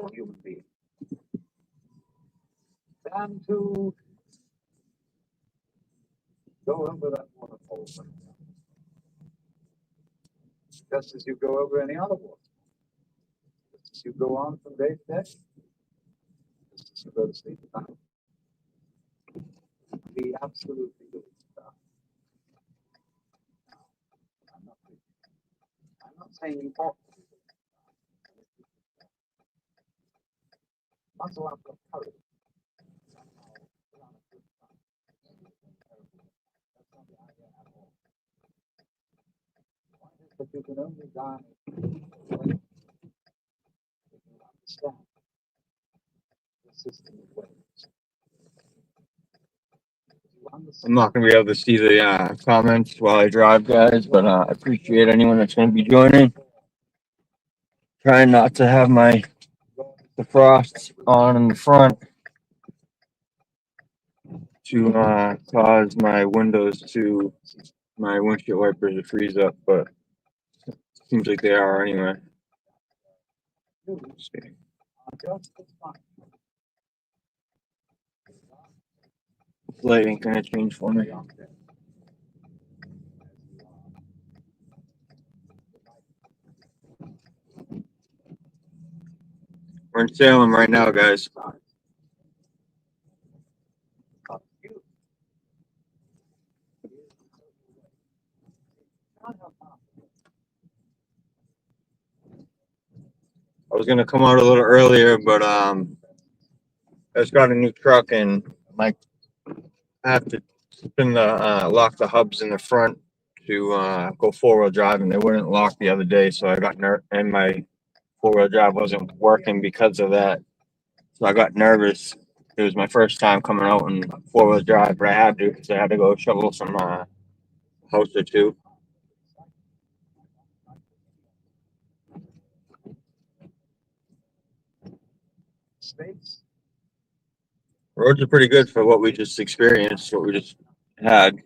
wonderful human being than to go over that waterfall just as you go over any other water. Just as you go on from day to day, just as you go to sleep at night. Be absolutely good. I'm not saying you ought to be good. Muscle up your courage. But you can only die when you understand the system of waves. I'm not going to be able to see the comments while I drive, guys, but I appreciate anyone that's going to be joining. Trying not to have my defrost on in the front to cause my my windshield wipers to freeze up, but it seems like they are anyway. Let's see. Light ain't gonna change for me. We're in Salem right now, guys. I was gonna come out a little earlier, but I just got a new truck and I have to lock the hubs in the front to go 4-wheel drive, and they wouldn't lock the other day, so I got and my 4-wheel drive wasn't working because of that. So I got nervous. It was my first time coming out in 4-wheel drive, but I had to because I had to go shovel some house or two. Roads are pretty good for what we just experienced, what we just had.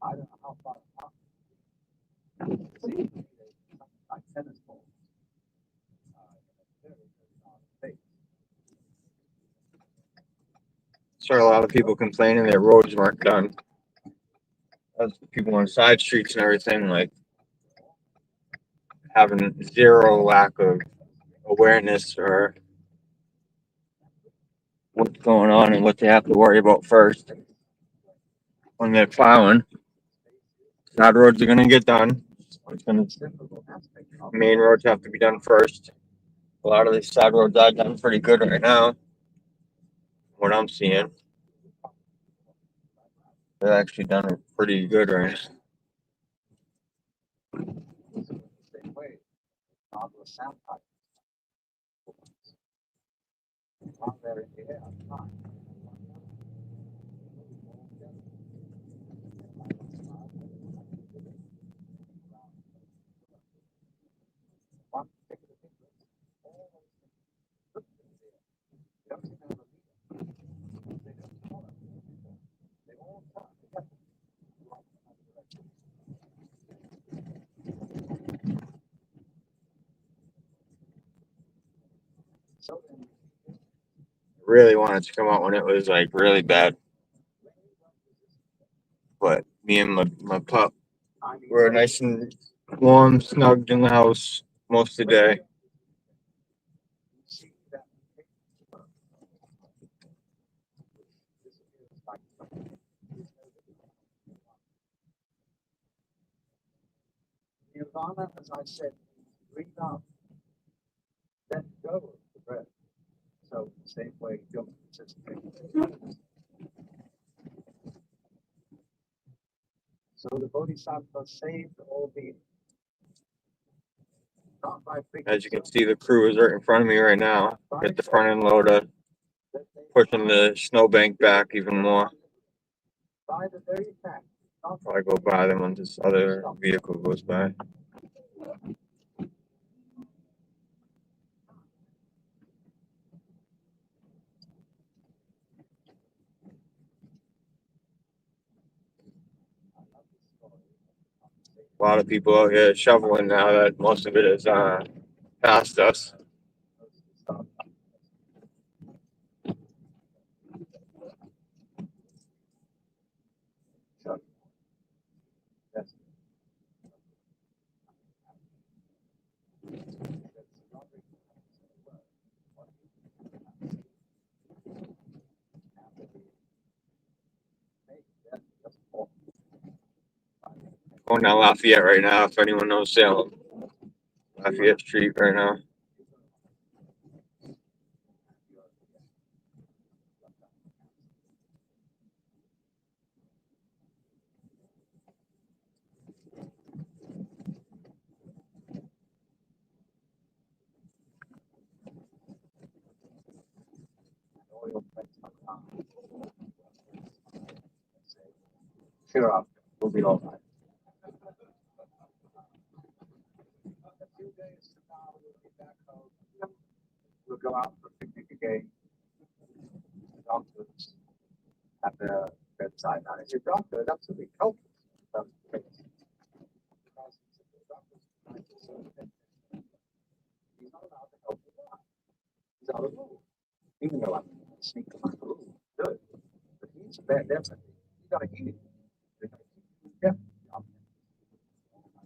I don't know how far like tennis balls. Saw a lot of people complaining their roads weren't done. As people on side streets and everything, like having zero lack of awareness or what's going on and what they have to worry about first when they're plowing. Side roads are gonna get done. Main roads have to be done first. A lot of these side roads are done pretty good right now. What I'm seeing, they're actually done pretty good right now. Really wanted to come out when it was like really bad, but me and my pup were nice and warm, snugged in the house most of the day. Nirvana, as I said, breathe out, then go with the breath. So the same way you don't participate. So the Bodhisattva saved all beings. As you can see, the crew is right in front of me right now. Get the front end loader, pushing the snowbank back even more. Probably go by them when this other vehicle goes by. a lot of people out here shoveling now that most of it is past us. Going down Lafayette right now, if anyone knows Salem. Lafayette Street right now. Cheer up, we'll be all right. A few days from now, we'll be back home. We'll go out for a picnic again. The doctors at the bedside. Now, if your doctor is absolutely helpless, that's great. Because the doctor's he's not allowed to help you out. He's out of rule. Even though I'm sneak him out of rule, good. But he's bad, definitely. You gotta eat it. Yeah.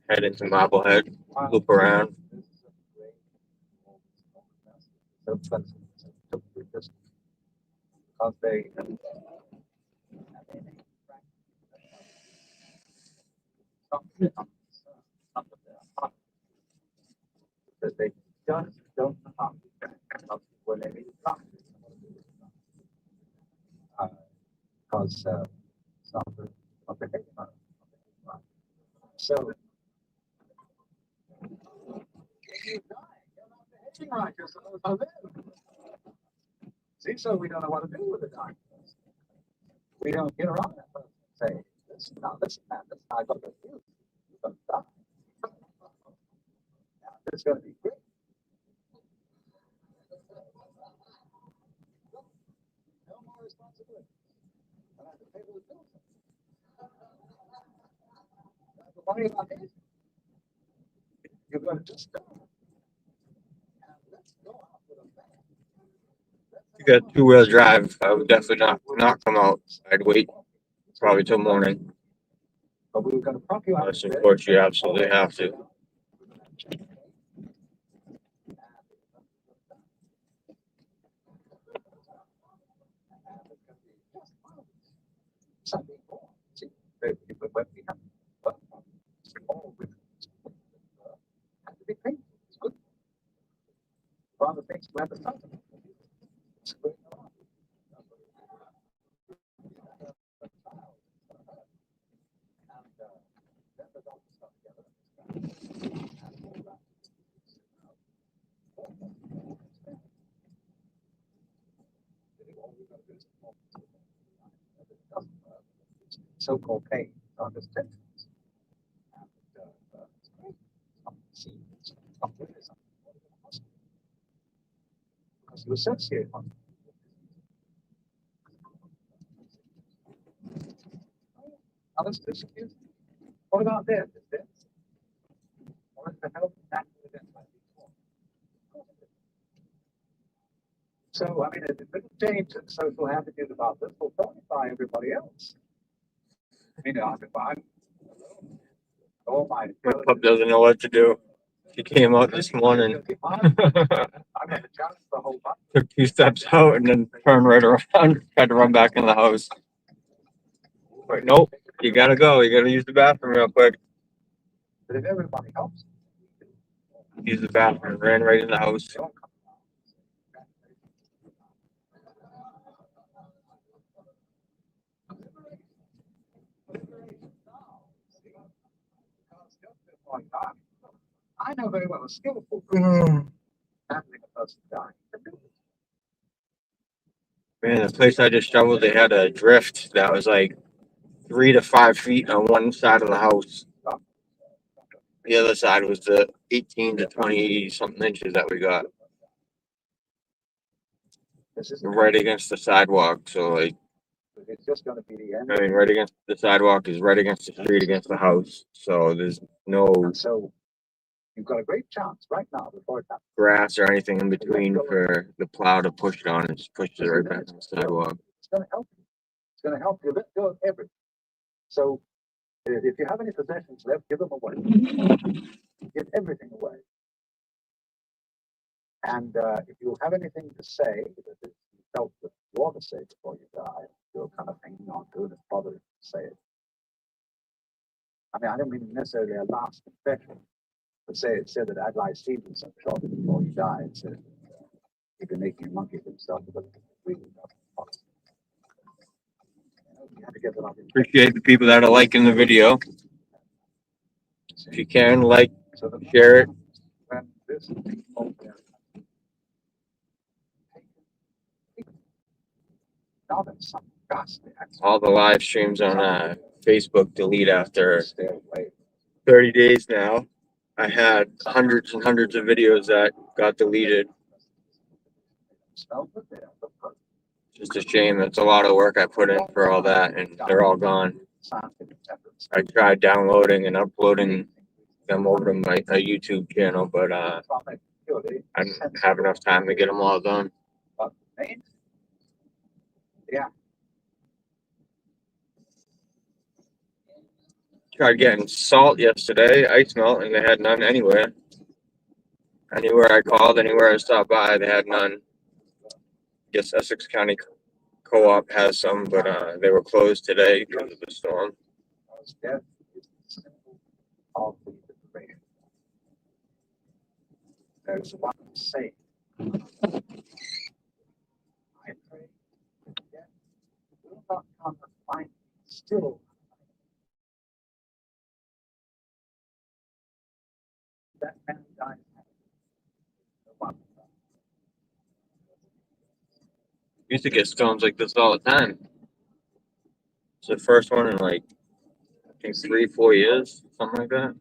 Head into Marblehead, loop around. So expensive. Because they because they just don't know how to when they need to because it's not the thing. So you die. You're not the hitching ride. See, so we don't know what to do with the doctor. We don't get around that person and say, listen, now listen, man, this is not going to do. You're going to die. Now, it's going to be great. No more responsibility. I have to pay for the bills. Worry about this. You're going to just die. Let's go out with a bang. You got 2-wheel drive. I would definitely not come out. I'd wait probably till morning. But we were going to prop you out. Unless, of course, you absolutely have to. So-called pain on this tension. Because you associate on others disappears. What about this? Is this? What is the health natural event like before? So, I mean, a little change in social attitude about this will fortify everybody else. You know, if I'm oh my My pup doesn't know what to do. She came out this morning, I'm going to jump the whole bunch. took 2 steps out, and then turned right around. Tried to run back in the house. But nope, you gotta go. You gotta use the bathroom real quick. But if everybody helps, Use the bathroom. Ran right in the house. don't come out. I know very well a skillful handling a person dying. Man, the place I just shoveled, they had a drift that was like 3 to 5 feet on one side of the house. The other side was the 18 to 20 something inches that we got This is right against the sidewalk. So like It's just going to be the end. I mean, right against the sidewalk is right against the street, against the house. So there's no And so you've got a great chance right now before it happens. Grass or anything in between for the plow to push it on. It just pushes it right back on the sidewalk. It's going to help you. It's going to help you let go of everything. So if you have any possessions left, give them away. Give everything away. And if you have anything to say that you felt that you ought to say before you die, you're kind of hanging on to it and bothering to say it. I mean, I don't mean necessarily a last confession, but say it said that Adlai Stevenson shot him before he died. Said he'd been making a monkey of himself, but really not. You have to get that off. Appreciate the people that are liking the video. If you can, like, share it. All the live streams on Facebook delete after 30 days now. I had hundreds and hundreds of videos that got deleted. Just a shame. That's a lot of work I put in for all that, and they're all gone. I tried downloading and uploading them over to my YouTube channel, but I didn't have enough time to get them all done. Yeah. Tried getting salt yesterday, ice melt, and they had none anywhere. Anywhere I called, anywhere I stopped by, they had none. Guess Essex County Co-op has some, but they were closed today because of the storm. There's one saying. I pray, yeah, will not come and find me still. That man died. Used to get storms like this all the time. It's the first one in like, I think 3-4 years, something like that.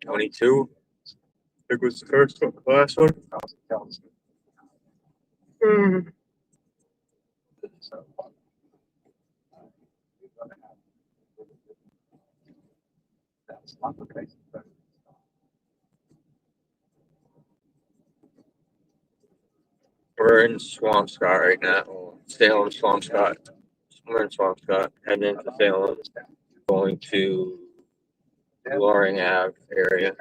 22. I think was the first one, the last one. That's one of the places. We're in Swampscott right now. Salem, Swampscott. We're in Swampscott, heading into Salem, going to Loring Ave area.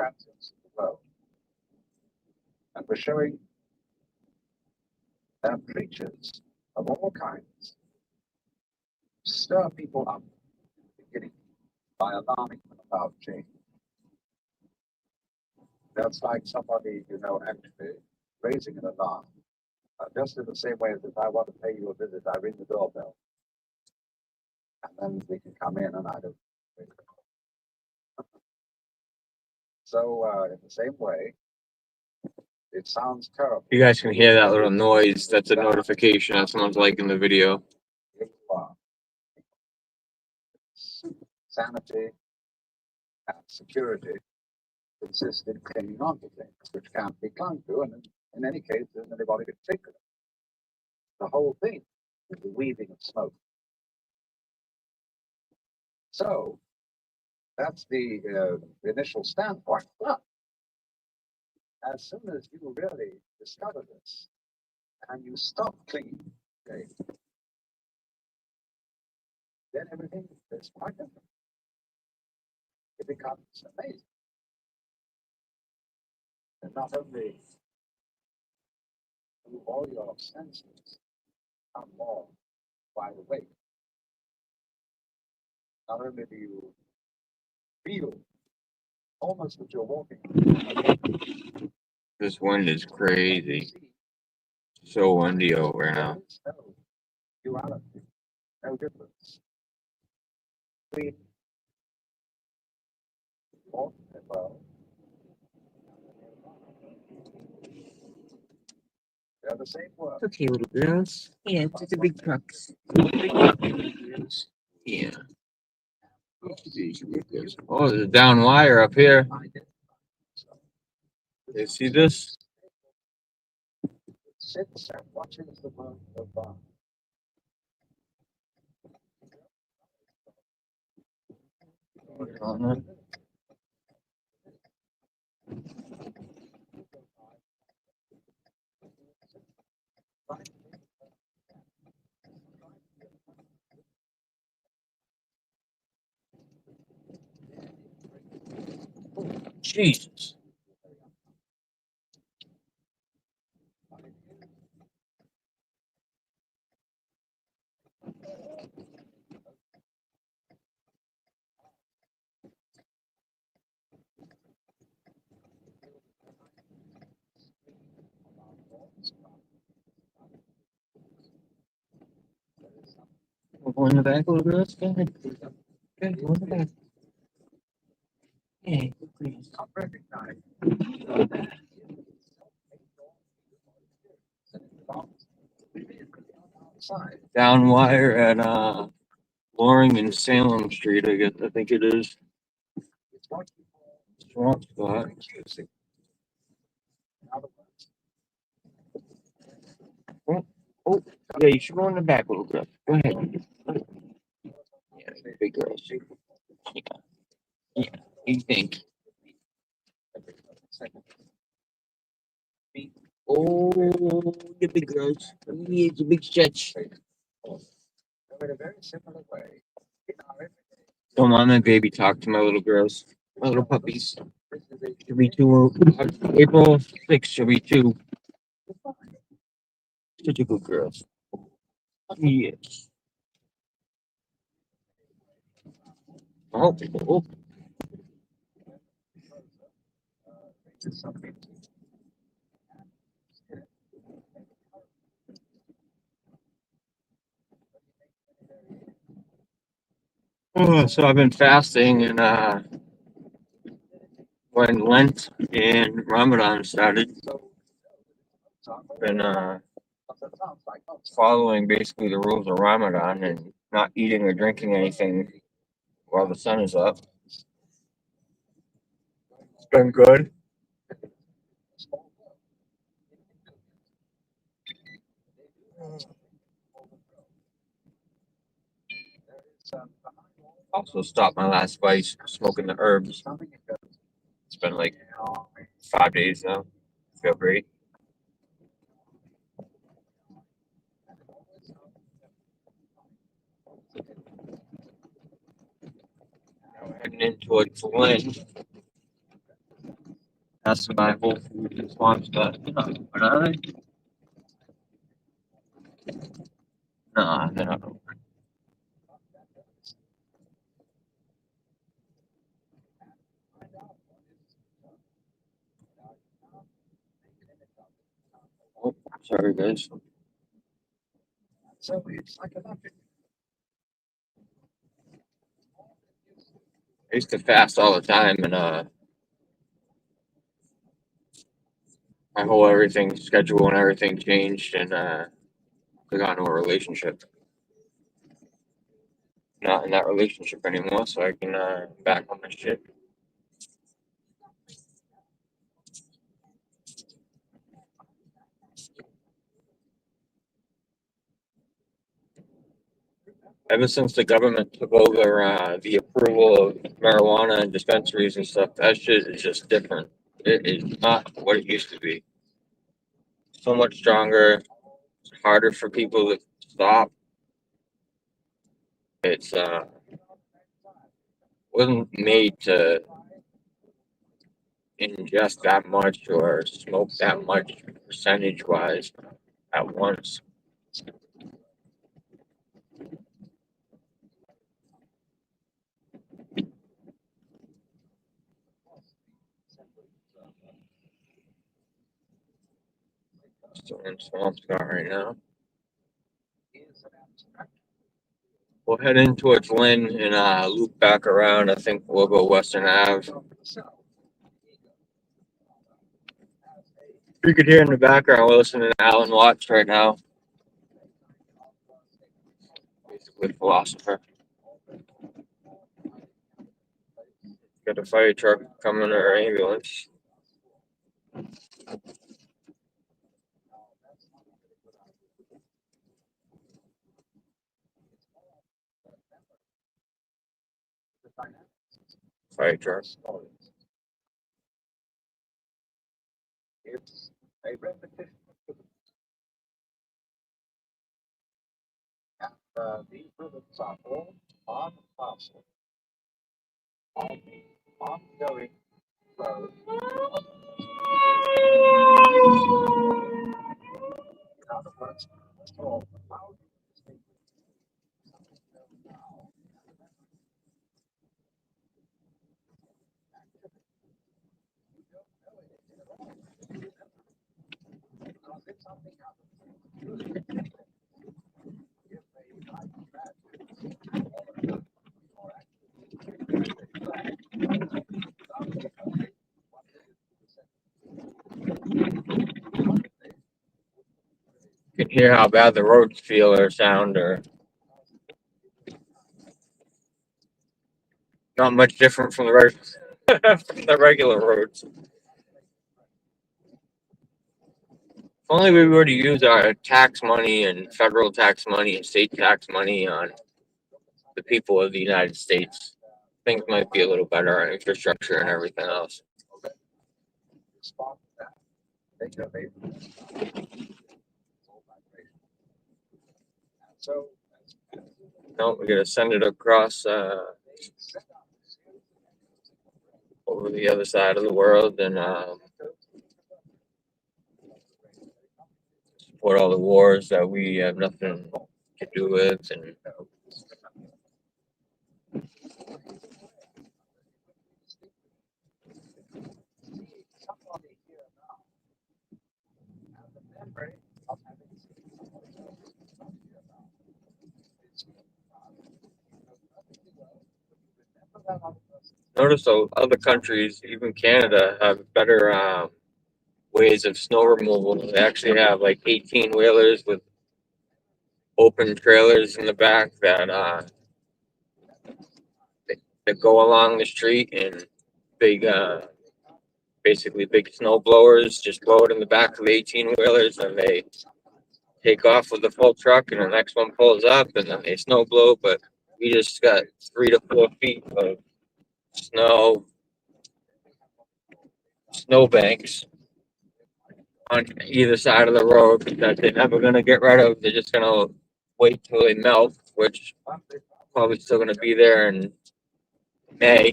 And we're showing that preachers of all kinds stir people up in the beginning by alarming them about change. That's like somebody, actually raising an alarm. Just in the same way as if I want to pay you a visit, I ring the doorbell. And then we can come in and I don't ring the doorbell. So, in the same way, it sounds terrible. You guys can hear that little noise. That's a notification that someone's liking the video. Sanity and security consist in clinging on to things which can't be clung to, and in any case, there's anybody could take it. The whole thing is the weaving of smoke. So that's the initial standpoint. But as soon as you really discover this and you stop clinging, okay, then everything is quite different. It becomes amazing. And not only do all your senses become more wide awake, not only do you feel almost that you're walking. This wind is crazy. So windy over now. No duality, no difference between walk and well. They're the same word. Okay, little girls. Yeah, it's the big trucks. Yeah. Oh, there's a down wire up here. You see this? Sits and watches the world go by. Jesus. We'll go in the back a little bit. Go ahead. Okay, go in the back. Yeah, please. Down wire at Loring and Salem Street, I think it is. Swamp spot. Oh, yeah, you should go in the back a little bit. Go ahead. Yeah, big girls. Yeah, yeah. You think? Oh, the big girls. Yeah, it's a big stretch. Don't mind my baby talk to my little girls, my little puppies. She'll be two. April 6th, she'll be two. Such a good girl. Yes. Oh, oh. Oh, so I've been fasting, and when Lent and Ramadan started, been following basically the rules of Ramadan and not eating or drinking anything while the sun is up. It's been good. Also stopped my last vice smoking the herbs. It's been like 5 days now. Feel great. Now heading into a Lent. That's my whole food and swamp stuff. Banana? Nah, they're not. Oh, sorry, guys. I used to fast all the time, and my whole everything schedule and everything changed, and I got into a relationship. Not in that relationship anymore, so I can back on my shit. Ever since the government took over the approval of marijuana and dispensaries and stuff, that shit is just different. It is not what it used to be. So much stronger. It's harder for people to stop. It's wasn't made to ingest that much or smoke that much percentage wise at once. Still in Swampscott right now. We'll head in towards Lynn and loop back around. I think we'll go Western Ave. You could hear in the background, we're listening to Alan Watts right now. Basically, philosopher. Got a fire truck coming or ambulance. fire truck. It's a repetition of these rhythms are all on parcel of the ongoing flow. In other words, all how do you distinguish something known now activity? You don't know anything at all. Because if something happens, if they like that, or You can hear how bad the roads feel or sound, or not much different from from the regular roads. If only we were to use our tax money and federal tax money and state tax money on the people of the United States, things might be a little better on infrastructure and everything else. respond to that, they know they so No, we gotta send it across over the other side of the world and support all the wars that we have nothing to do with, and somebody here now has the memory of having seen somebody else not here now. Remember that other person. notice other countries, even Canada, have better ways of snow removal. They actually have like 18 wheelers with open trailers in the back that go along the street, and big basically big snow blowers just blow it in the back of the 18 wheelers, and they take off with the full truck, and the next one pulls up, and then they snow blow. But we just got 3 to 4 feet of snow banks on either side of the road that they're never gonna get rid of. They're just gonna wait till they melt, which probably still gonna be there in May,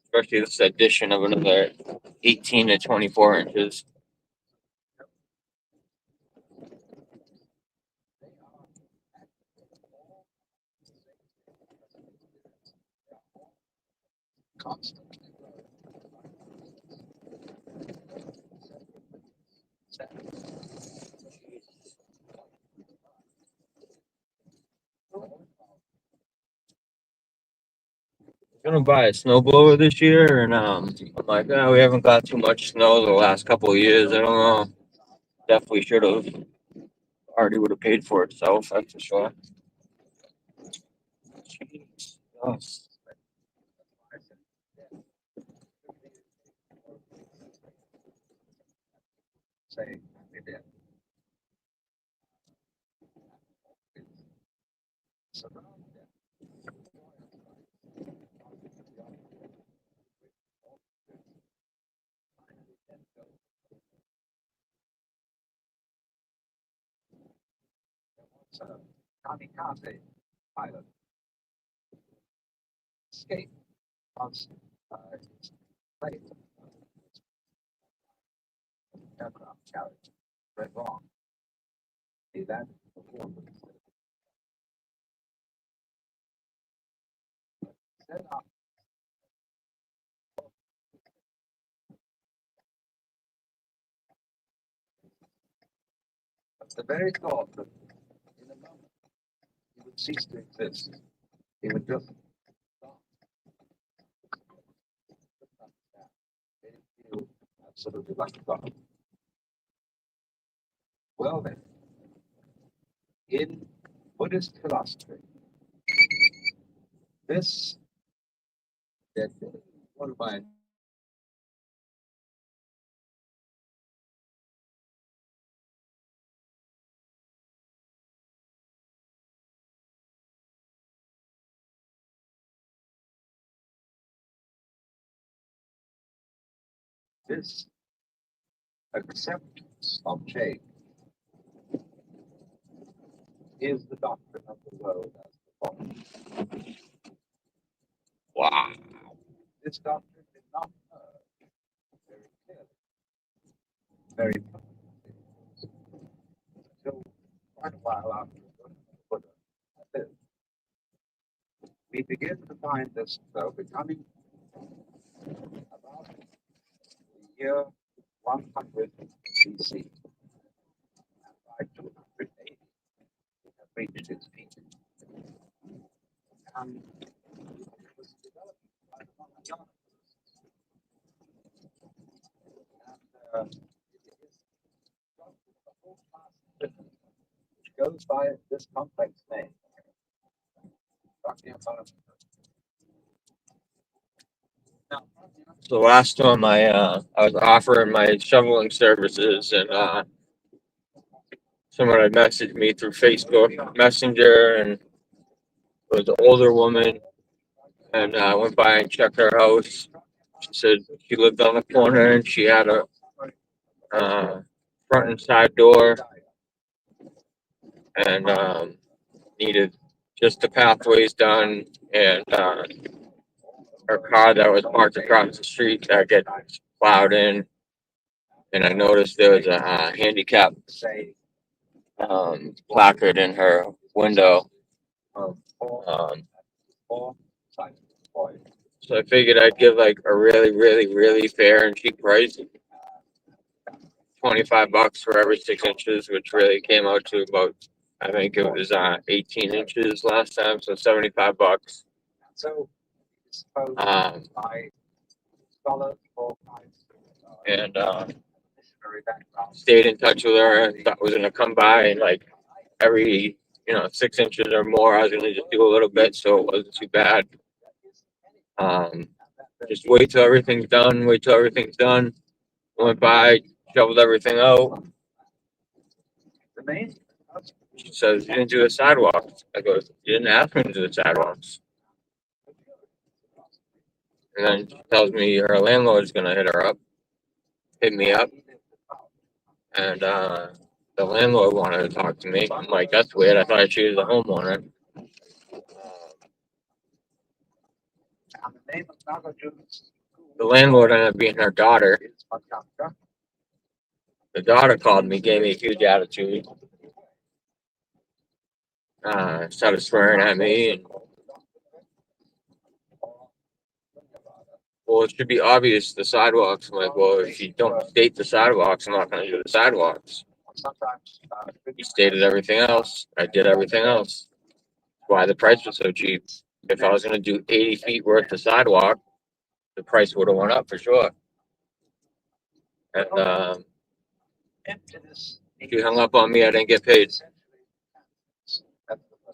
especially this addition of another 18 to 24 inches. Gonna buy a snowblower this year, and I'm like, oh, we haven't got too much snow the last couple of years. I don't know. Definitely should have. Already would have paid for itself, that's for sure. Jeez. Oh, Say they did. So kamikaze pilot escaped once his plane aircraft carrier went wrong. He landed before set up the very thought that in a moment he would cease to exist. He would just stop. They feel absolutely like God. Well then, in Buddhist philosophy, this that one by This acceptance of change is the doctrine of the world as the Bible. Wow. This doctrine did not emerge very clearly, very publicly, until quite a while after the Buddha had lived. We begin to find this, though, becoming about the year 100 BC. And by 280, it had reached its peak. And it was developed by the Mahayana. And it is a whole class of system which goes by this complex name. Now, So last time I was offering my shoveling services, and someone had messaged me through Facebook Messenger, and it was an older woman, and I went by and checked her house. She said she lived on the corner and she had a front and side door, and needed just the pathways done, and her car that was parked across the street that gets plowed in, and I noticed there was a handicap placard in her window. So I figured I'd give like a really fair and cheap price, $25 for every 6 inches, which really came out to about, I think it was 18 inches last time, so $75. So, Um, and stayed in touch with her, and thought was gonna come by, and like every 6 inches or more, I was gonna just do a little bit, so it wasn't too bad. Just wait till everything's done. Wait till everything's done. Went by, shoveled everything out. She says, "You didn't do the sidewalks." I go, "You didn't ask me to do the sidewalks." And then she tells me her landlord's gonna hit me up, and the landlord wanted to talk to me. I'm like, "That's weird. I thought she was the homeowner." The landlord ended up being her daughter. The daughter called me, gave me a huge attitude. Started swearing at me, and well, it should be obvious the sidewalks. I'm like, well, if you don't state the sidewalks, I'm not going to do the sidewalks. You stated everything else. I did everything else. Why the price was so cheap? If I was going to do 80 feet worth of sidewalk, the price would have went up for sure. And she hung up on me. I didn't get paid.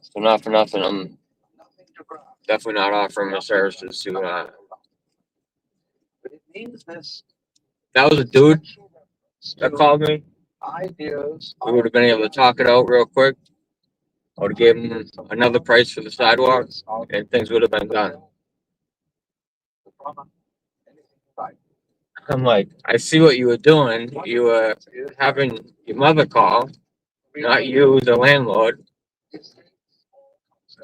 So not for nothing, I'm definitely not offering my services to. That was a dude that called me. We would have been able to talk it out real quick. I would have given him another price for the sidewalk, and things would have been done. I'm like, I see what you were doing. You were having your mother call, not you, the landlord.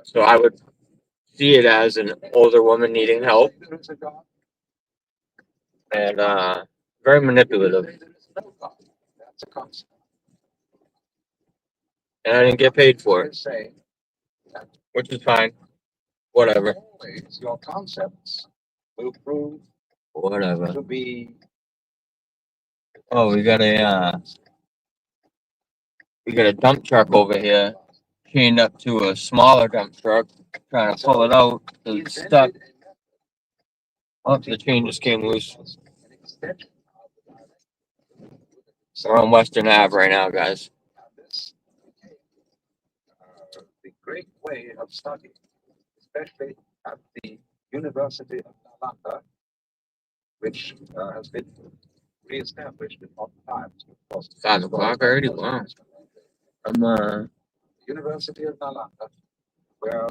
So I would see it as an older woman needing help, and very manipulative. And I didn't get paid for it, which is fine. Whatever. Your concepts will prove Whatever. to be. Oh, we got a dump truck over here, chained up to a smaller dump truck, trying to pull it out. It's stuck. Oh, the chain just came loose. We're on Western Ave right now, guys. The great way of study, especially at the University of Nalanda, which has been re-established in modern times. 5 o'clock already? Wow. I'm University of Nalanda, where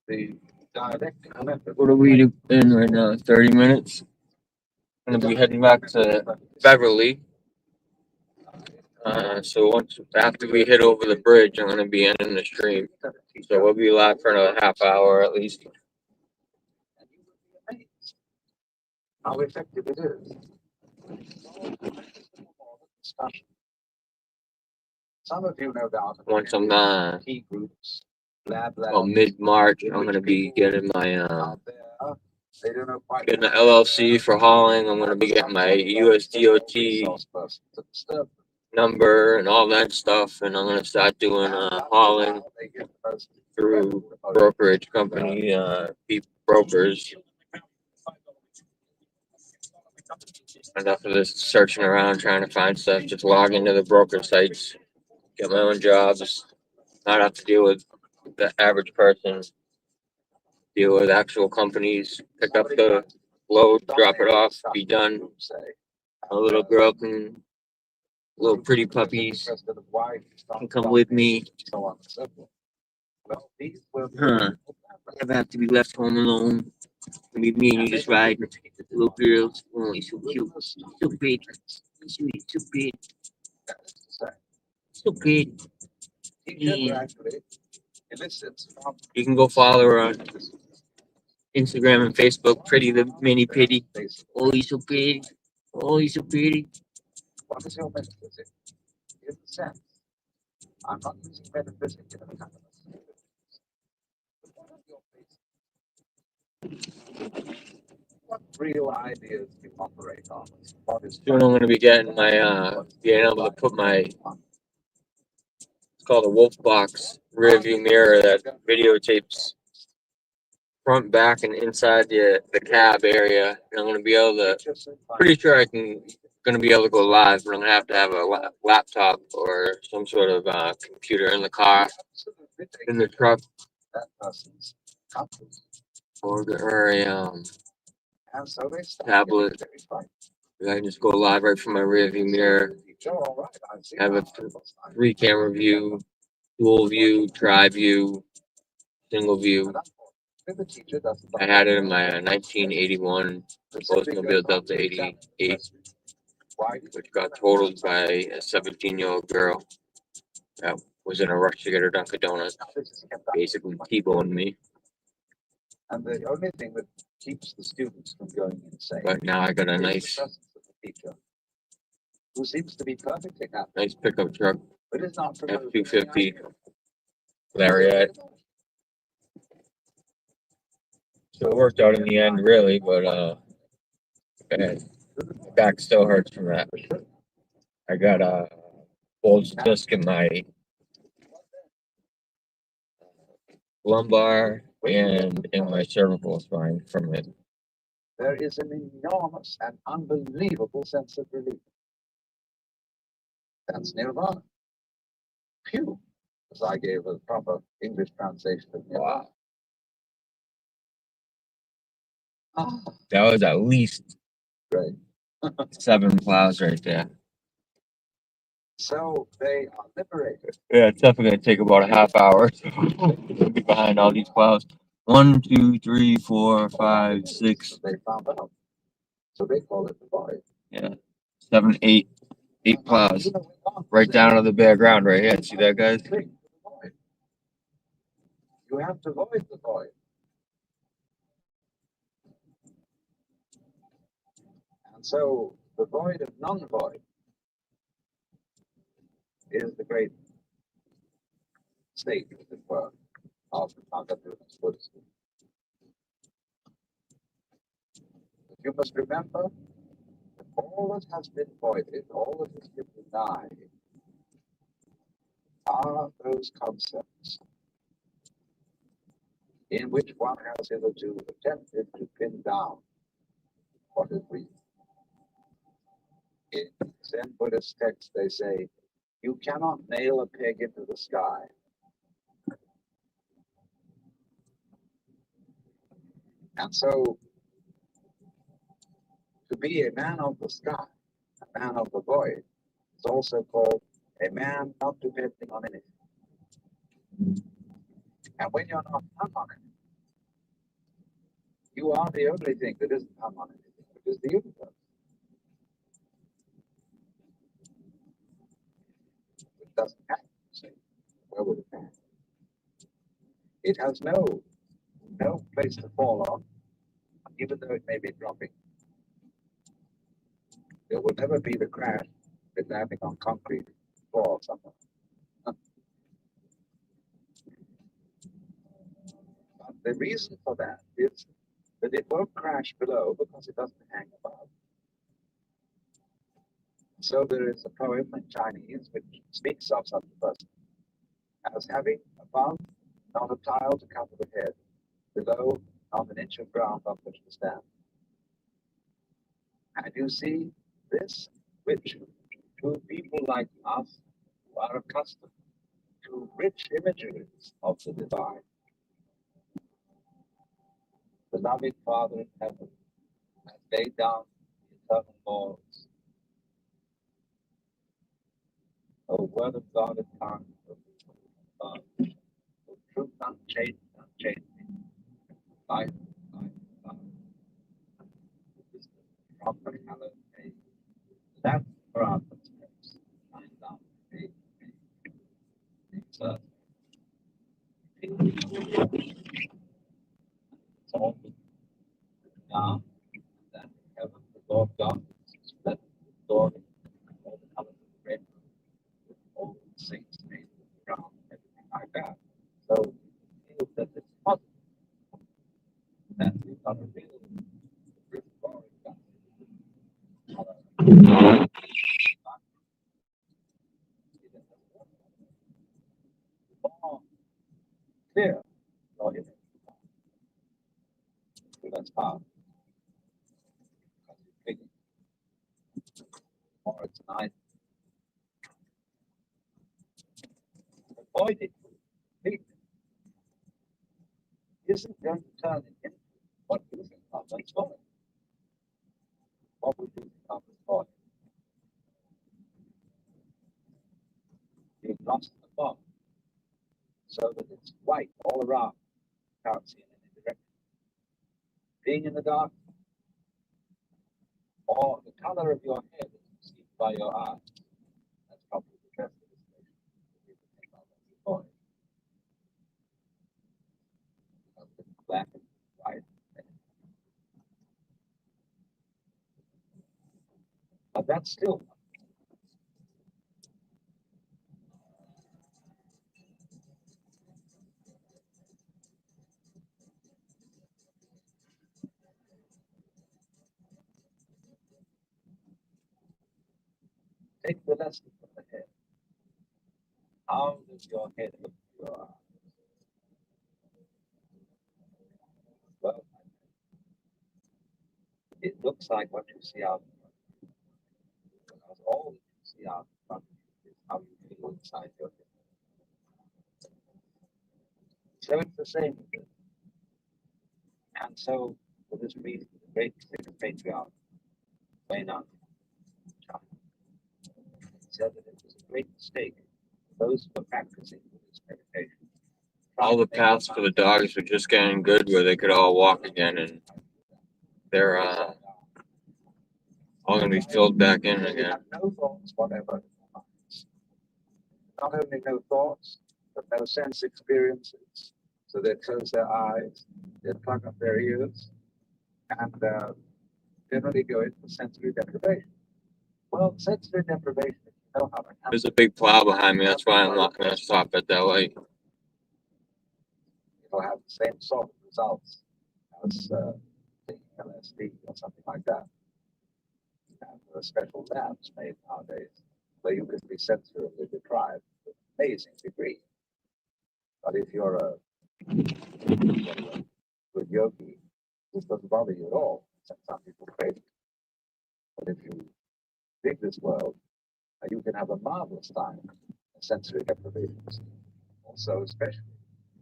the dialectic method. What are we in right now? 30 minutes? I'm gonna be heading back to Beverly. So once after we hit over the bridge, I'm gonna be ending the stream. So we'll be live for another half hour at least. How effective it is. Some of you know doubt. Once I'm key groups, mid-March, I'm gonna be getting my they don't know quite getting the LLC for hauling. I'm gonna be getting my USDOT number and all that stuff, and I'm gonna start doing hauling through brokerage company, brokers. Enough of this searching around trying to find stuff. Just log into the broker sites, get my own jobs, not have to deal with the average person. Deal with actual companies, pick up the load, drop it off, be done. A little girl can, little pretty puppies can come with me. Never have to be left home alone. Me and you just ride. Little girls, oh, he's so cute, so big, sweet, so big, so big. Yeah. You can go follow her on Instagram and Facebook, Pretty the Mini Pity. Oh, he's so pretty. Oh, he's so pretty. What is your metaphysic? In the sense, I'm not using metaphysics in a kind of what real ideas do you operate on? What is soon I'm gonna be getting my being able to put my, it's called a wolf box rear view mirror that videotapes front, back, and inside the cab area. And I'm gonna be able to, pretty sure gonna be able to go live, but I'm gonna have to have a laptop or some sort of computer in the car, in the truck, or a tablet. I can just go live right from my rear view mirror. Have a 3-camera view, dual view, tri view, single view. I had it in my 1981 Oldsmobile Delta 88, which got totaled by a 17-year-old girl that was in a rush to get her Dunkin' Donuts, basically T-boned me. And the only thing that keeps the students from going insane. But now I got a nice, who seems to be perfectly happy. Nice pickup truck, But it's not F-250 Lariat. So it worked out in the end, really, but my back still hurts from that. I got a bulged disc in my lumbar and in my cervical spine from it. There is an enormous and unbelievable sense of relief. That's nirvana. Phew, as I gave a proper English translation of nirvana. Wow. That was at least Great. 7 plows right there. So they are liberated. Yeah, it's definitely gonna take about a half hour to be behind all these plows. 1, 2, 3, 4, 5, 6. They found out. So they call it the void. Yeah, 7, 8 plows right down to the bare ground right here. See that, guys? You have to void the void. And so the void of non-void is the great state, as it were, of Buddhism. You must remember that all that has been voided, all that has been denied, are those concepts in which one has hitherto attempted to pin down what is real. In Zen Buddhist texts, they say, you cannot nail a peg into the sky. And so, to be a man of the sky, a man of the void, is also called a man not depending on anything. And when you're not hung on anything, you are the only thing that isn't hung on anything, which is the universe. doesn't hang. See, where would it hang? It has no place to fall on, even though it may be dropping. There will never be the crash of it landing on concrete floor somewhere. But the reason for that is that it won't crash below because it doesn't hang above. So there is a poem in Chinese which speaks of such a person as having above not a tile to cover the head, below not an inch of ground on which to stand. And you see this, which to people like us who are accustomed to rich imageries of the divine, the loving Father in heaven has laid down the eternal laws. O word of God incarnate, O truth unchanged, unchanging, life, life, life. Wisdom from the hallowed page. That for our footsteps, shine down the page, it's all now that heaven, the Lord God, is spread the glory, all the colors of the rainbow, with all the saints made of the ground, everything like that. So we feel that it's possible that we've got a real glory God. More clear, Lord, in it. So that's how tomorrow tonight. Avoid it. It isn't going to turn it into what you think of as folly. What would you think of as folly? Being lost in the fog, so that it's white all around. You can't see in any direction. Being in the dark, or the color of your head is seen by your eyes. That's probably the best illustration. People think of as folly. Black and white. But that's still take the lesson from the head. How does your head look to your eyes? Well, it looks like what you see out in front of you. Because all that you see out in front of you is how you feel inside your head. So it's the same with it. And so, for this reason, the great patriarch, Wayne said that it was a great mistake for those who were practicing this meditation. All the paths for the dogs were just getting good where they could all walk again, and they're all gonna be filled back in They again. have no thoughts whatever in their minds. Not only no thoughts, but no sense experiences. So they close their eyes, they plug up their ears, and generally go into sensory deprivation. Well, sensory deprivation, if you know how to handle There's a big plow behind me. That's why I'm not gonna stop at that light. it'll have the same sort of results as taking LSD or something like that. And there are special labs made nowadays where you can be sensorily deprived to an amazing degree. But if you're a good yogi, this doesn't bother you at all. Some people crazy. But if you dig this world, you can have a marvelous time in sensory deprivations. Also, especially,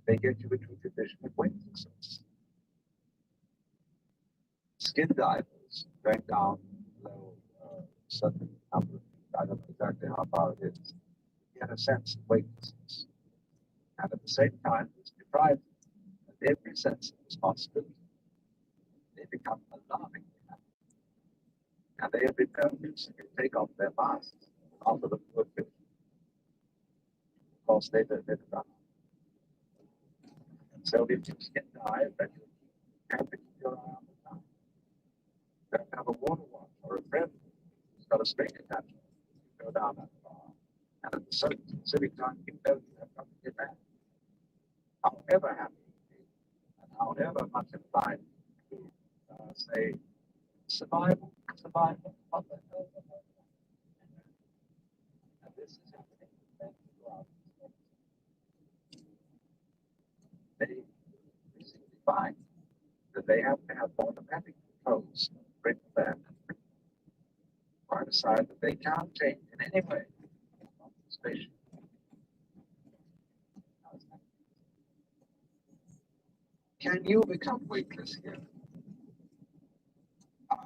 they get you into a condition of wakefulness. Skin divers going down below a certain number of feet, I don't know exactly how far it is, get a sense of weightlessness. And at the same time, it's deprived of every sense of responsibility. They become alarmingly happy. And they have been known to take off their masks after the poor fish. course, they don't. So if you can die, then you have to keep your eye on the time. You don't have a water watch or a friend who's got a string attached. You go down that far. And at a certain specific time, you know you have got to get back. However happy you be, and however much inclined to say, survival, survival, what the hell? And this is happening with men throughout. They recently find that they have to have automatic controls written them or decide that they can't change in any way on the station. Can you become weightless here?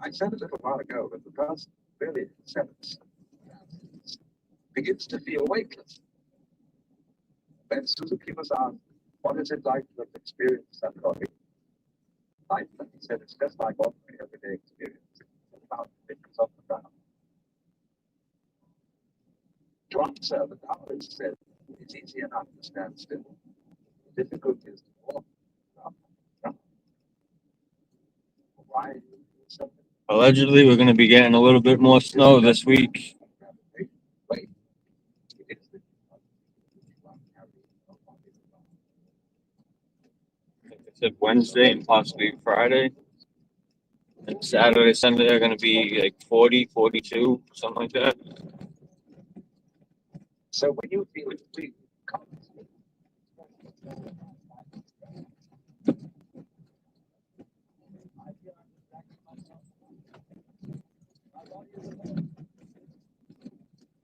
I said a little while ago that the person really accepts begins to feel weightless. When Suzuki was asked, what is it like to have experienced that body life? And he said, it's just like ordinary everyday experience. It's about the difference of the ground. To answer, the Taoist said, it's easy enough to stand still. The difficulty is to walk. Why? Allegedly, we're going to be getting a little bit more snow this week. Wait. I said Wednesday and possibly Friday. And Saturday, Sunday are going to be like 40, 42, something like that. So when you feel it, we come.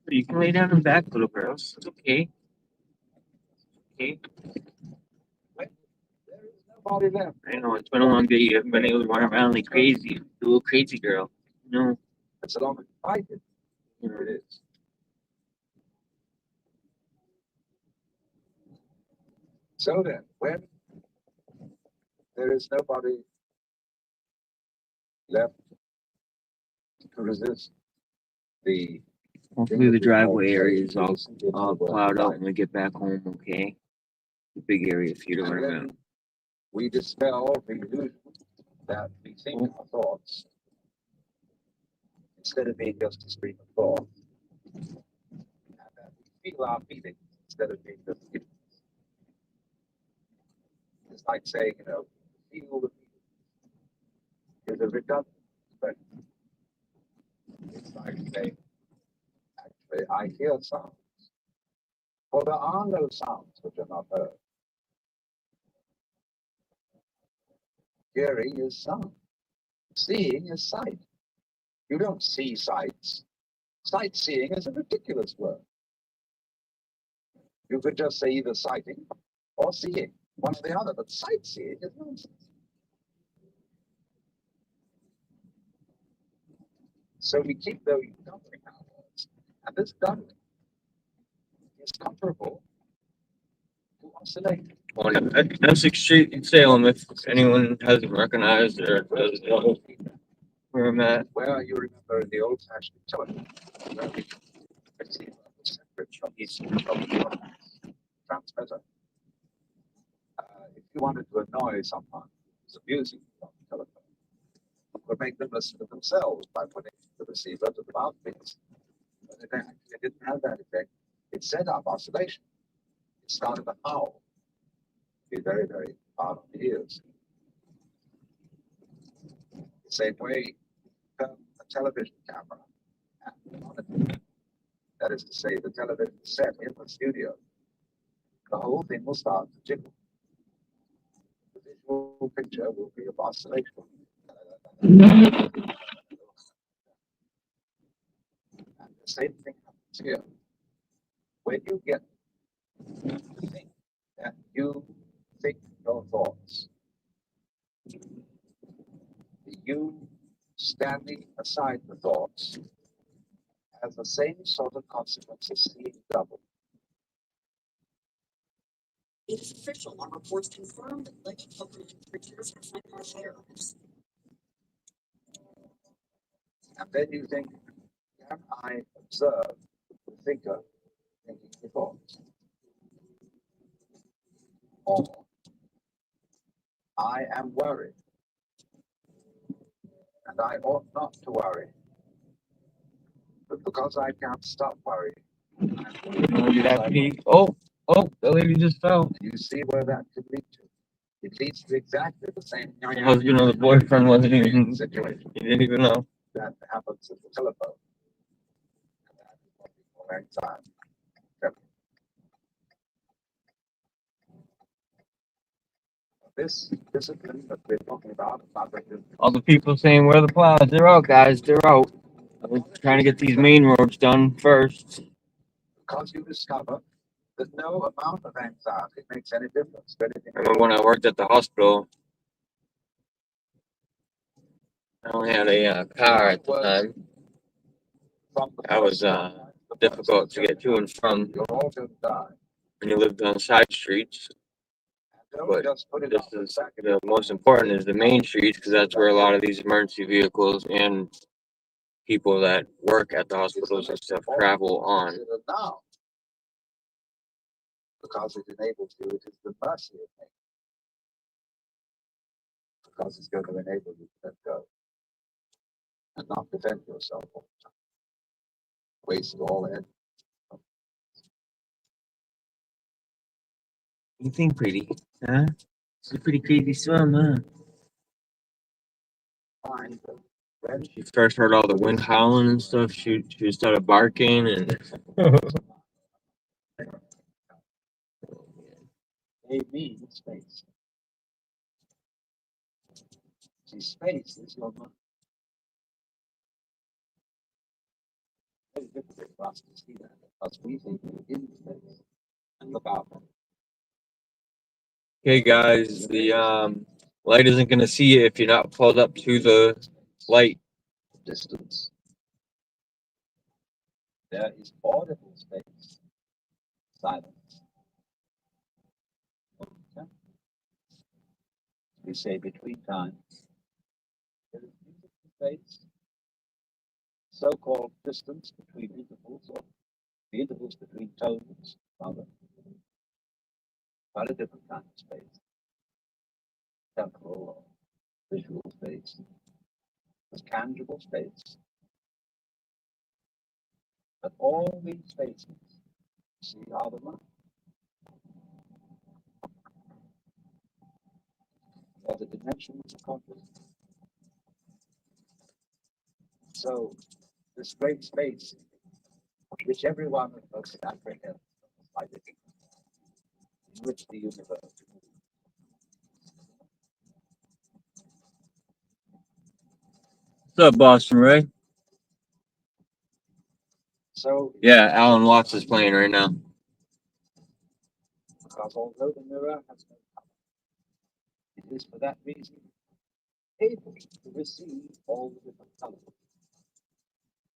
You can lay down and back, little girls. It's okay. Okay. There is nobody left. I know it's been a long day. You haven't been able to run around like crazy. A little crazy girl. No. It's a long fight. Here it is. So then, when there is nobody left to resist the Hopefully the driveway area is all plowed out when we get back home, okay? The big area for you to run and around. then we dispel the illusion that we think our thoughts instead of being just a stream of thought, and that we feel our feelings instead of being just feelings. It's like saying, feel the feelings is a redundant expression. It's like saying, actually, I hear sounds. Well, there are no sounds which are not heard. Hearing is sound. Seeing is sight. You don't see sights. Sightseeing is a ridiculous word. You could just say either sighting or seeing, one or the other, but sightseeing is nonsense. So we keep those doubling our words. And this doubling is comparable to oscillating. On Essex Street in Salem, if anyone hasn't recognized or doesn't know where I'm at. Where you remember in the old-fashioned telephone, where the receiver was separate from the transmitter. If you wanted to annoy someone who's abusing you on the telephone, you could make them listen to themselves by putting the receiver to the mouthpiece. But it actually didn't have that effect. It set up oscillation. It started to howl. Be very, very hard on the ears. The same way, a television camera and the monitor, that is to say, the television set in the studio, the whole thing will start to jiggle. The visual picture will be of oscillation. And the same thing happens here. When you get to think that you think your thoughts, you standing aside the thoughts has the same sort of consequence as seeing double. It is official. Our reports confirm that alleged government infringers have found our firearms. And then you think, can I observe the thinker thinking the thoughts? Or I am worried, and I ought not to worry. But because I can't stop worrying, Oh, the lady just fell. you see where that could lead to. It leads to exactly the same Husband or the boyfriend wasn't even, situation he didn't even know. that happens at the telephone. And that is what we call anxiety. This discipline that we're talking about, All the people saying, where are the plows? They're out, guys. They're out. I'm trying to get these main roads done first. because you discover that no amount of anxiety makes any difference to anything. I remember when I worked at the hospital, I only had a car at the time. That was difficult to get to and from You're all going to die. when you lived on side streets. Don't But just put it this off the is second. the most important is the main streets because that's where a lot of these emergency vehicles and people that work at the hospitals and stuff travel on. Consider now. Because it enables you, it is the mercy of nature. Because it's going to enable you to let go and not defend yourself all the time. Waste all energy. You think pretty, huh? It's a pretty crazy swim, huh? Find that when She first heard all the wind howling and stuff. She started barking and they mean space. See, space is your mind. Very difficult for us to see that because we think we're in space and look out. okay, guys, the light isn't gonna see you if you're not pulled up to the light. Distance. There is audible space. Silence. Okay. We say between times. There is musical space. So-called distance between intervals, or the intervals between tones, rather. Quite a different kind of space. Temporal or visual space. There's tangible space. But all these spaces, see how they run. Are the dimensions of consciousness. So this great space, which every one of us apprehends, in which the universe moves. What's up, Boston Ray? So Yeah, Alan Watts is playing right now. because although the mirror has no color, it is for that reason able to receive all the different colors.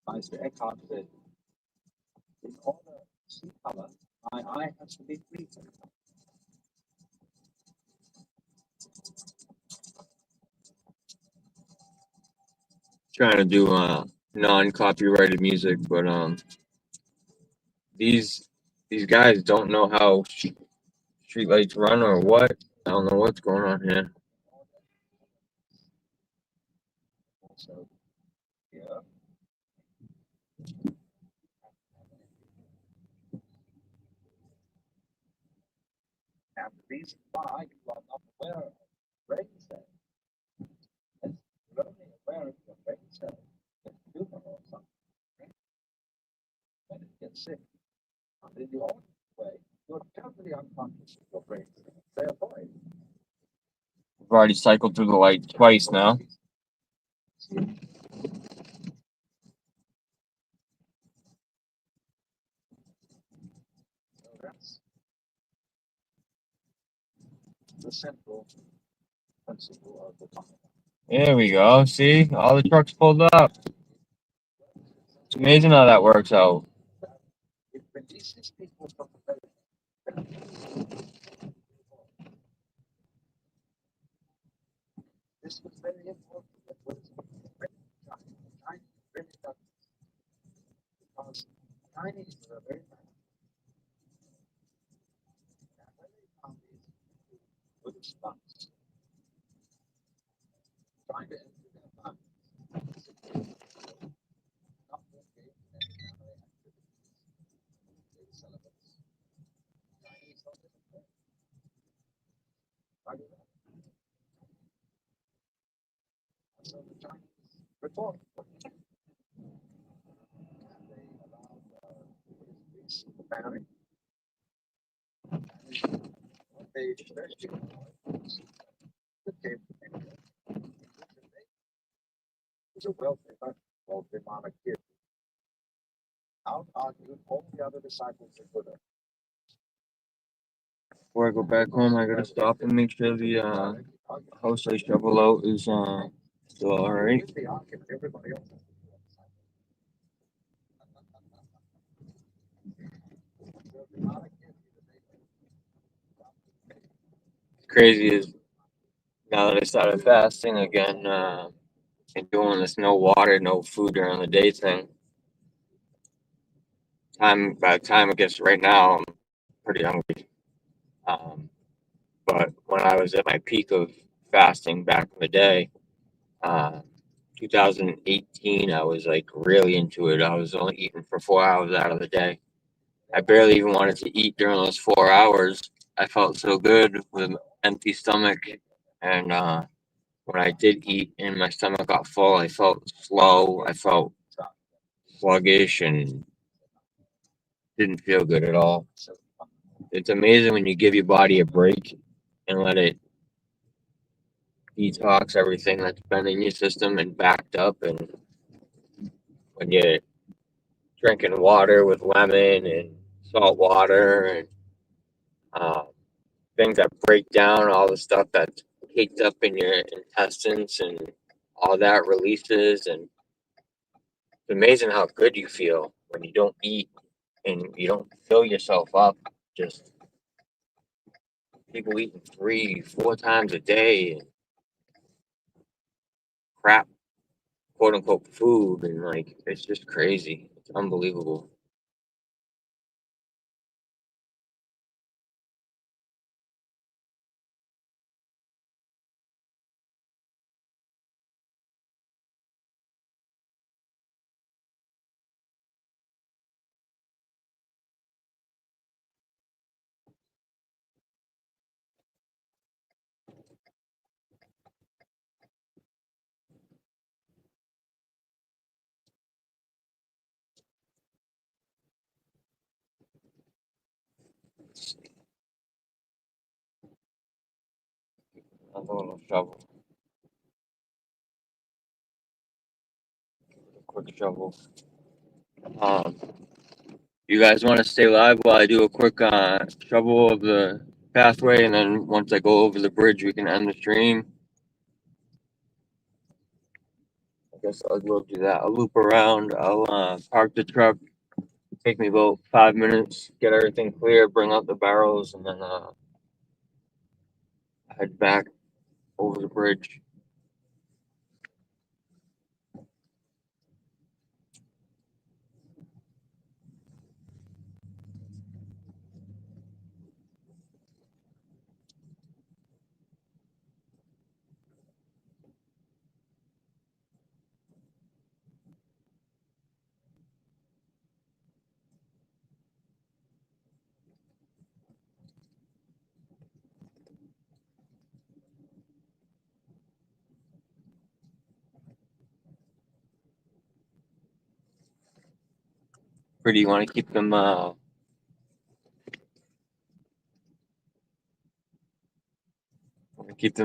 Meister Eckhart said, in order to see color, my eye has to be free from color. Trying to do non-copyrighted music, but these guys don't know how streetlights run or what. I don't know what's going on here. So, yeah. And the reason why you are not aware of brain cells is you're only aware of your brain cells when you tumor or something, right? When it gets sick. And in the ordinary way, you're totally unconscious of your brain cells. Therefore, We've already cycled through the light twice now. so that's the central principle of the tunnel. There we go. See, all the trucks pulled up. It's amazing how that works out. It releases people from the very this was very important. That was Chinese really does because Chinese are very bad. And when they found these months. Trying to enter their minds. Not engaged in any family activities. They celebrate. Chinese don't disappoint. Why do that? So the Chinese reform. And they allowed peace in the family. What they especially came from India. Was a wealthy monarchy. Out argued all the other disciples of Buddha. Before I go back home, I gotta stop and make sure the house I shovel out is still alright. With the argument, everybody else. Crazy is now that I started fasting again, and doing this no water, no food during the day thing. By the time it gets right now, I'm pretty hungry. But when I was at my peak of fasting back in the day, uh, 2018, I was like really into it. I was only eating for 4 hours out of the day. I barely even wanted to eat during those 4 hours. I felt so good with an empty stomach. And when I did eat and my stomach got full, I felt slow. I felt sluggish and didn't feel good at all. It's amazing when you give your body a break and let it detox everything that's been in your system and backed up. And when you're drinking water with lemon and salt water and things that break down all the stuff that's caked up in your intestines and all that releases. And it's amazing how good you feel when you don't eat and you don't fill yourself up. Just people eating 3, 4 times a day and crap, quote unquote, food. And like, it's just crazy. It's unbelievable. Another little shovel, quick shovel. You guys want to stay live while I do a quick shovel of the pathway, and then once I go over the bridge, we can end the stream. I guess I will do that. I'll loop around. I'll park the truck. Take me about 5 minutes, get everything clear, bring out the barrels, and then head back over the bridge. Pretty, you want to keep them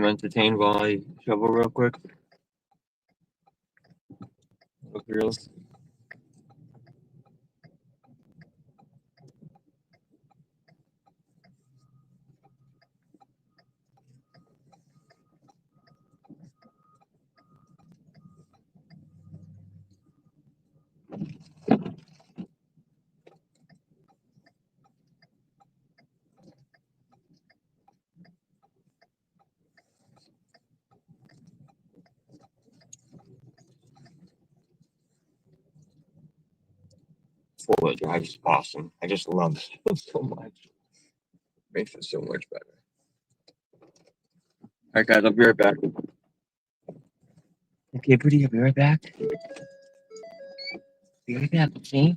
entertained while I shovel real quick? Look reels. Four-wheel drive is awesome. I just love it so much. Makes it so much better. right, guys, I'll be right back. Okay, buddy, I'll be right back. Be right back, see?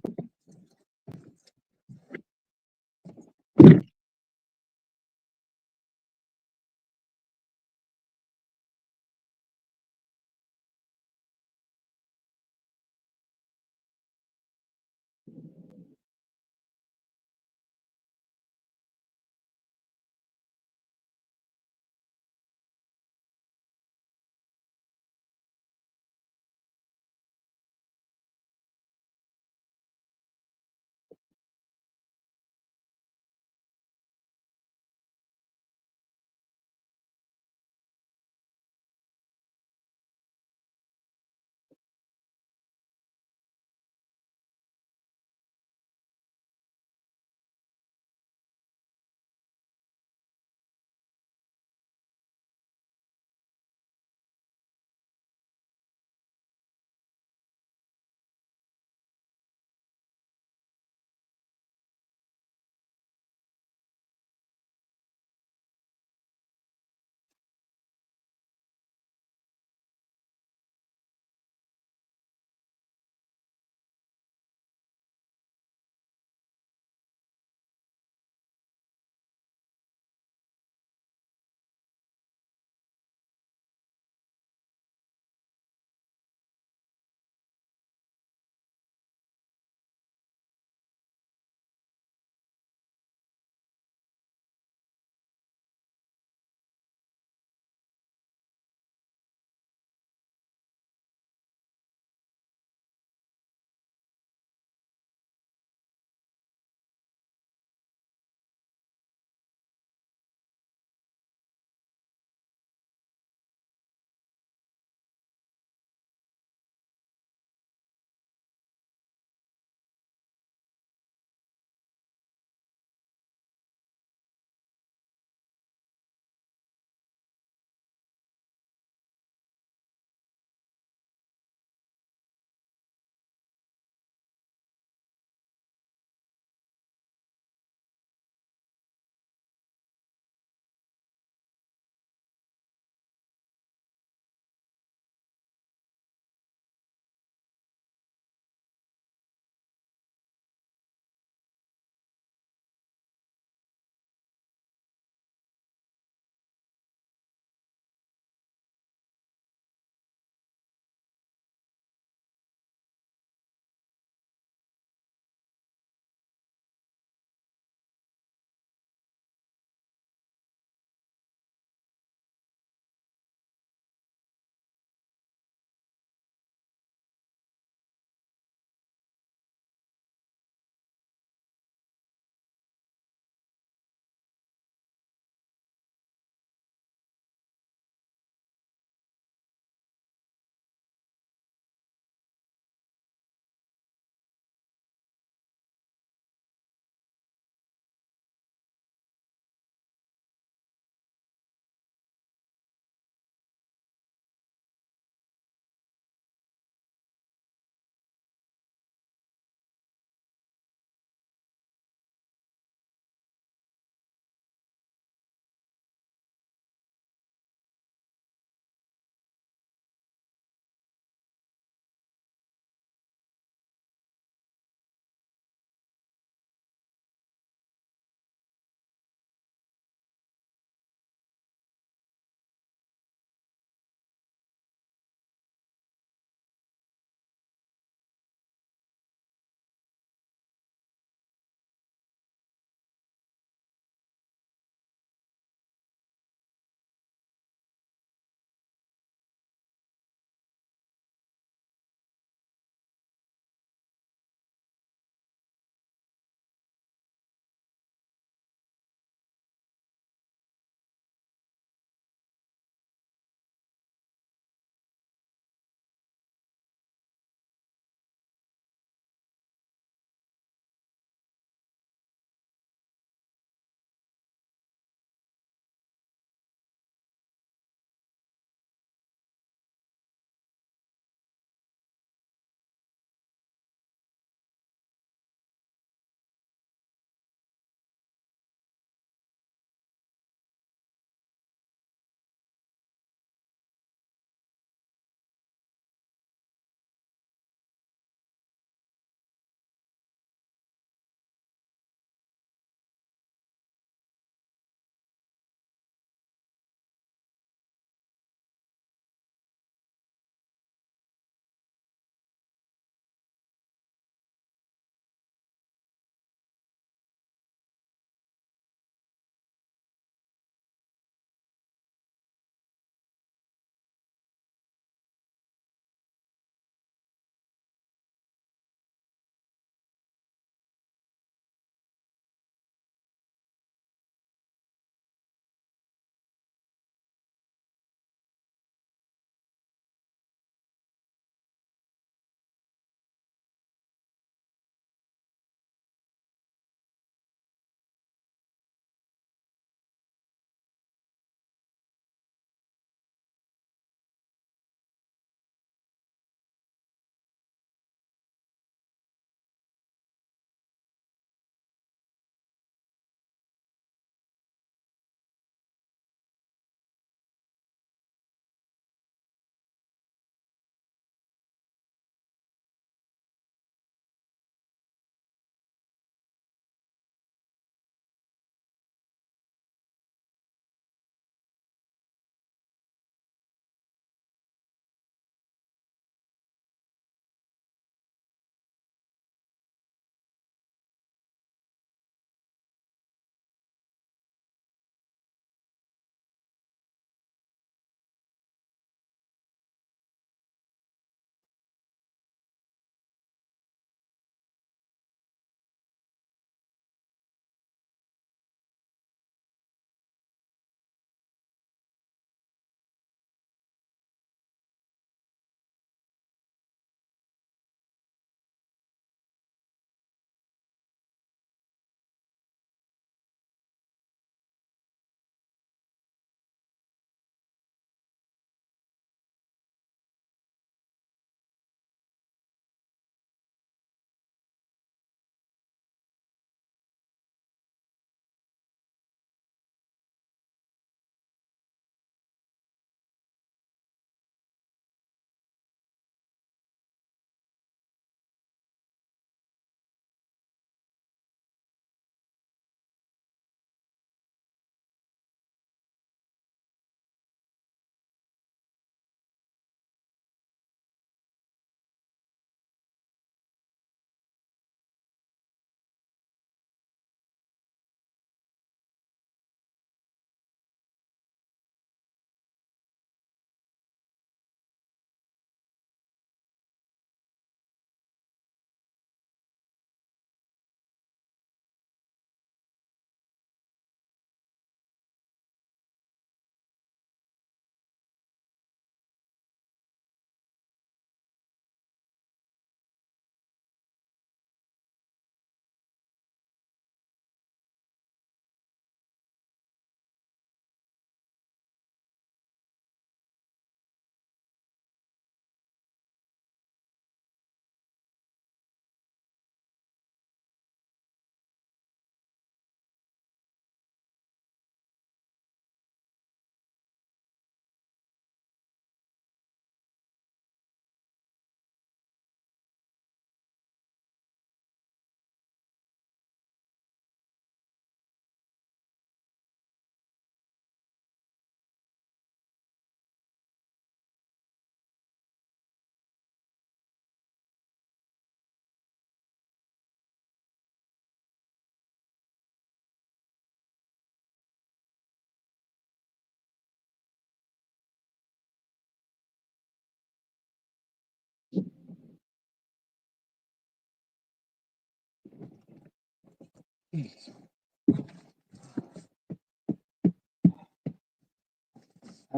All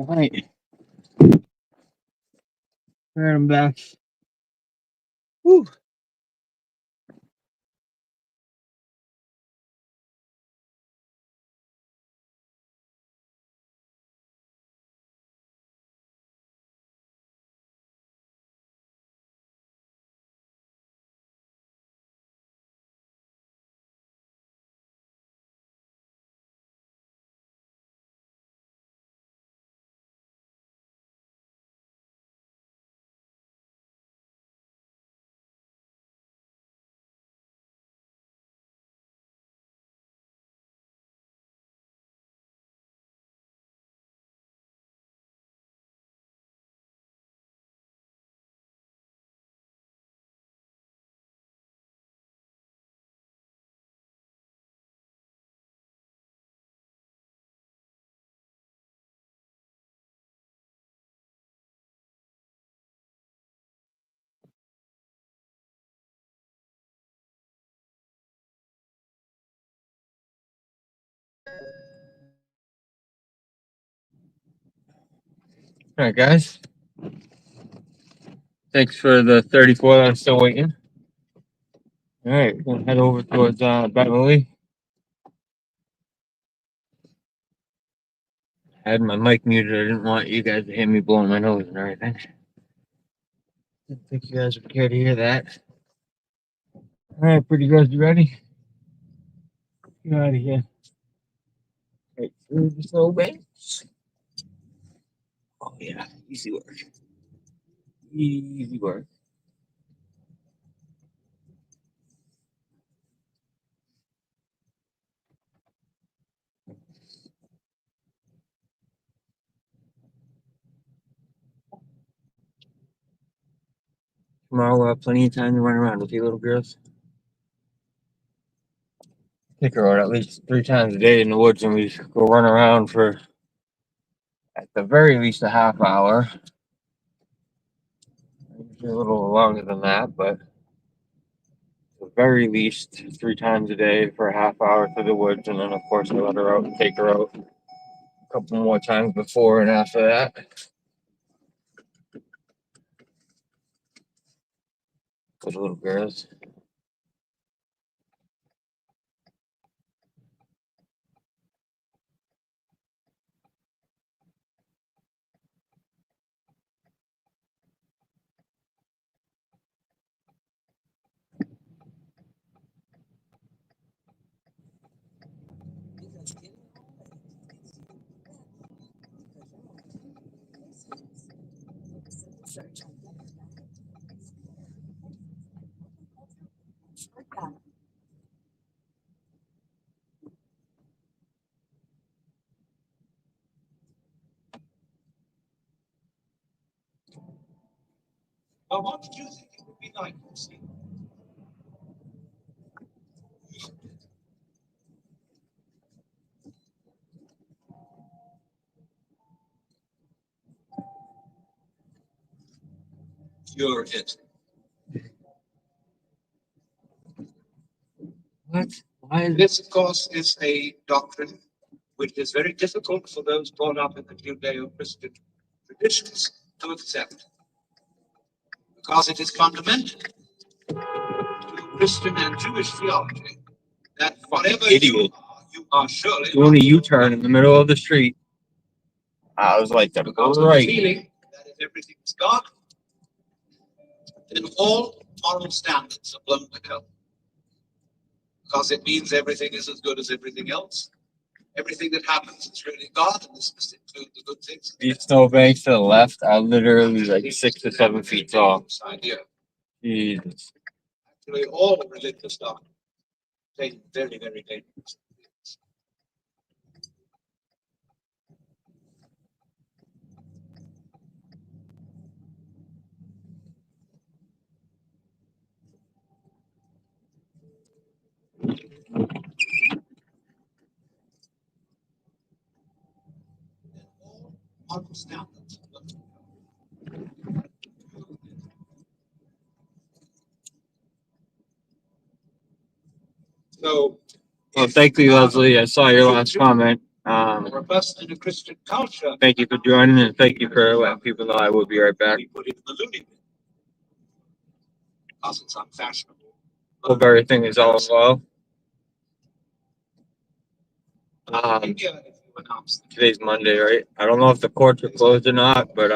right. All right, I'm back. Woo. All right, guys. Thanks for the 34 that I'm still waiting. All right, we're gonna head over towards Beverly. I had my mic muted. I didn't want you guys to hear me blowing my nose and everything. Didn't think you guys would care to hear that. All right, pretty girls, you ready? Get out of here. Right through the snowbanks. Oh yeah, easy work. Easy work. Tomorrow we'll have plenty of time to run around with you little girls. Take her out at least 3 times a day in the woods and we go run around for at the very least a half hour. Usually a little longer than that, but at the very least 3 times a day for a half hour through the woods, and then of course I let her out and take her out a couple more times before and after that. Good little girls. Well, what did you think it would be like, Lucy? You're it. What? Why is This, of course, is a doctrine which is very difficult for those brought up in the Judeo-Christian traditions to accept, because it is fundamental to Christian and Jewish theology that whatever you are surely doing a U-turn in the middle of the street? I was like, because of the feeling that if everything is God, then all moral standards are blown to hell. Because it means everything is as good as everything else. Everything that happens is really God, and this must include the good things. These snowbanks to the left are literally like 6 to 7 feet tall. Idea. Jesus. Actually, all religious doctrine take very, very dangerous. Moral standards. So Well, thank you, Leslie. I saw your last comment. Robust in a Christian culture. Thank you for joining, and thank you for letting people know I will be right back. Put it in the looting bin. Because it's unfashionable. Hope everything is all well. India, if you announce the Today's Monday, right? I don't know if the courts are closed or not, but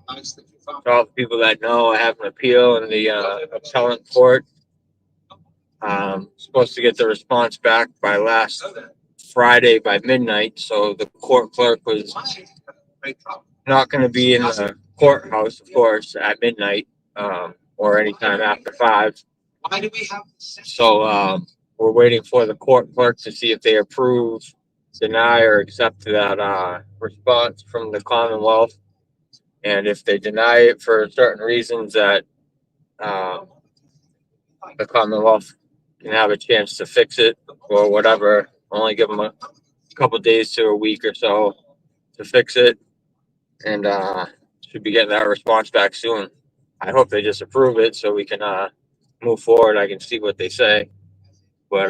nice that you found for all the people that know, I have an appeal in the appellant court. Supposed to get the response back by last Friday by midnight, so the court clerk was not going to be in the courthouse, of course, at midnight or anytime after 5. Why do we have this? So we're waiting for the court clerk to see if they approve, deny, or accept that response from the Commonwealth. And if they deny it for certain reasons that the Commonwealth can have a chance to fix it or whatever, only give them a couple days to a week or so to fix it, and should be getting that response back soon. I hope they just approve it so we can move forward. I can see what they say, but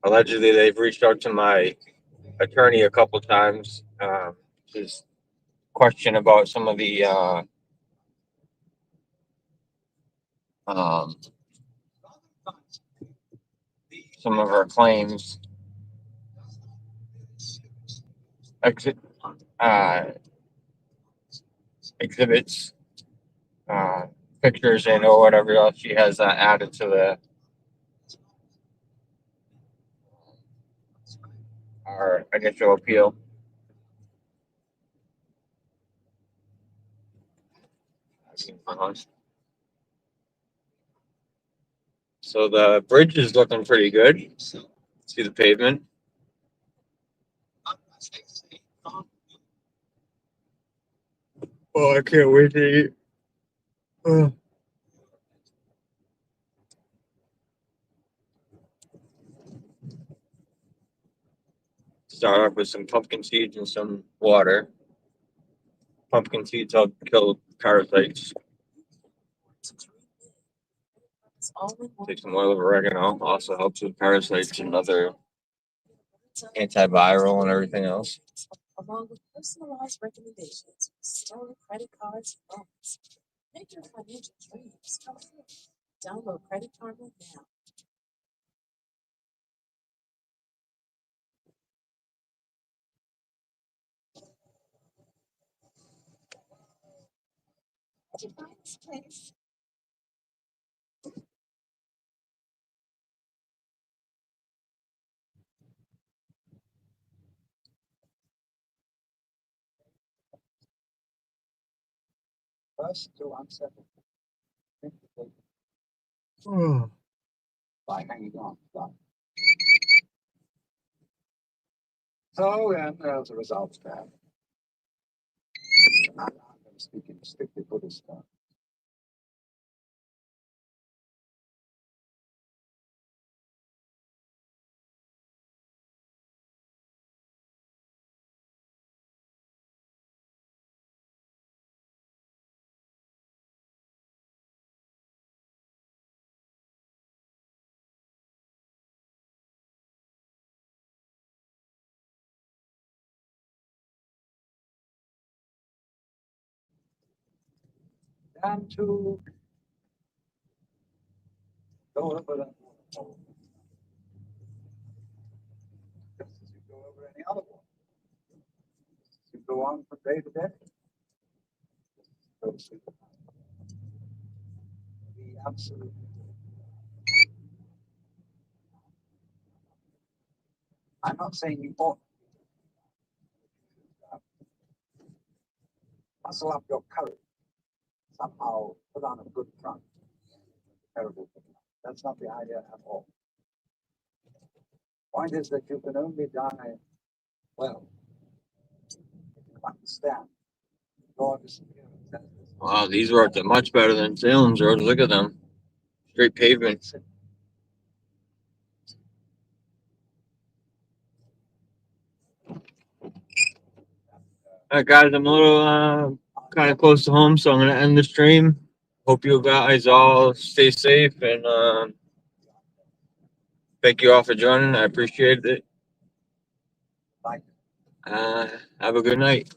allegedly they've reached out to my attorney a couple times. Just question about some of the some of our claims. Exhibits, pictures, and or whatever else she has added to our initial appeal. So the bridge is looking pretty good. See the pavement. Oh, I can't wait to eat. Start off with some pumpkin seeds and some water. Pumpkin seeds help kill parasites. Take some oil of oregano. Also helps with parasites and other antiviral and everything else. Along with personalized recommendations, stolen credit cards, and loans. Make your financial dreams come true. Download Credit Karma now. Did you find this place? First to unsettle. By hanging on. So, and as a result, I'm going to speak in strictly Buddhist terms. And to go over that waterfall, just as you go over any other one. You go on from day to day. Go to sleep. Be absolutely. I'm not saying you ought to muscle up your courage, somehow put on a good front. Terrible thing. That's not the idea at all. Point is that you can only die well if you understand your disappearance. Wow, these roads are much better than Salem's roads. Look at them. Straight pavement. All right, guys, I'm a little kind of close to home, so I'm going to end the stream. Hope you guys all stay safe and thank you all for joining. I appreciate it. Bye. Have a good night.